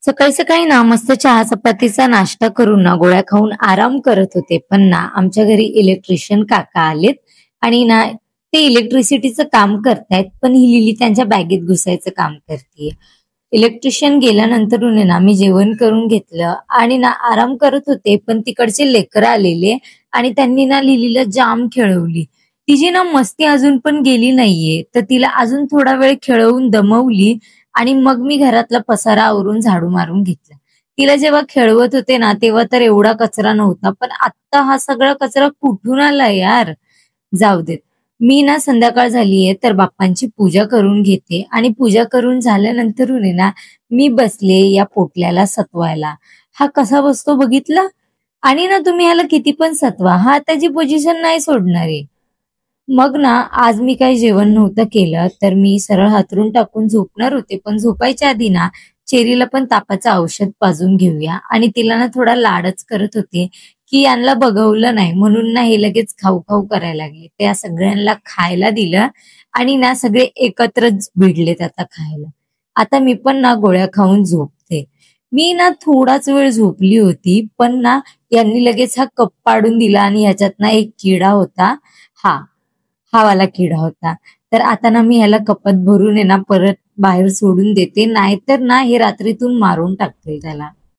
सकाळी सकाळी ना मस्त चहा चपातीचा नाश्ता करून ना गोळ्या खाऊन आराम करत होते. पण ना आमच्या घरी इलेक्ट्रिशियन काका आलेत आणि ना ते इलेक्ट्रिसिटीचं काम करतायत, पण ही लिली त्यांच्या बॅगेत घुसायचं काम करते. इलेक्ट्रिशियन गेल्यानंतर ना मी जेवण करून घेतलं आणि ना आराम करत होते, पण तिकडचे लेकरं आलेले आणि त्यांनी ना लिलीला जाम खेळवली. तिची ना मस्ती अजून पण गेली नाहीये, तर तिला अजून थोडा वेळ खेळवून दमवली आणि मग मी घरातला पसारा आवरून झाडू मारून घेतला. तिला जेव्हा खेळवत होते ना, तेव्हा तर एवढा कचरा नव्हता, पण आत्ता हा सगळा कचरा कुठून आला यार? जाऊ देत. मी ना संध्याकाळ झालीये तर बाप्पांची पूजा करून घेते आणि पूजा करून झाल्यानंतरून ना मी बसले या पोटल्याला सतवायला. हा कसा बसतो बघितला? आणि ना तुम्ही ह्याला किती पण सतवा, हा त्याची पोझिशन नाही सोडणार आहे. मग ना आज मी काही जेवण नव्हतं केलं, तर मी सरळ हातरून टाकून झोपणार होते. पण झोपायच्या आधी ना चेरीला पण तापाचं औषध पाजून घेऊया आणि तिला ना थोडा लाडच करत होते, की यांना बघवलं नाही म्हणून ना हे लगेच खाऊ खाऊ करायला लागले. त्या सगळ्यांना खायला दिलं आणि ना सगळे एकत्रच भिडलेत आता खायला. आता मी पण ना गोळ्या खाऊन झोपते. मी ना थोडाच वेळ झोपली होती, पण ना यांनी लगेच हा कप पाडून दिला आणि ह्याच्यात ना एक किडा होता. हा हा वाला किडा होता. तर आता ना मी ह्याला कपात भरून आहे ना परत बाहेर सोडून देते, नाहीतर ना हे रात्रीतून मारून टाकतील त्याला.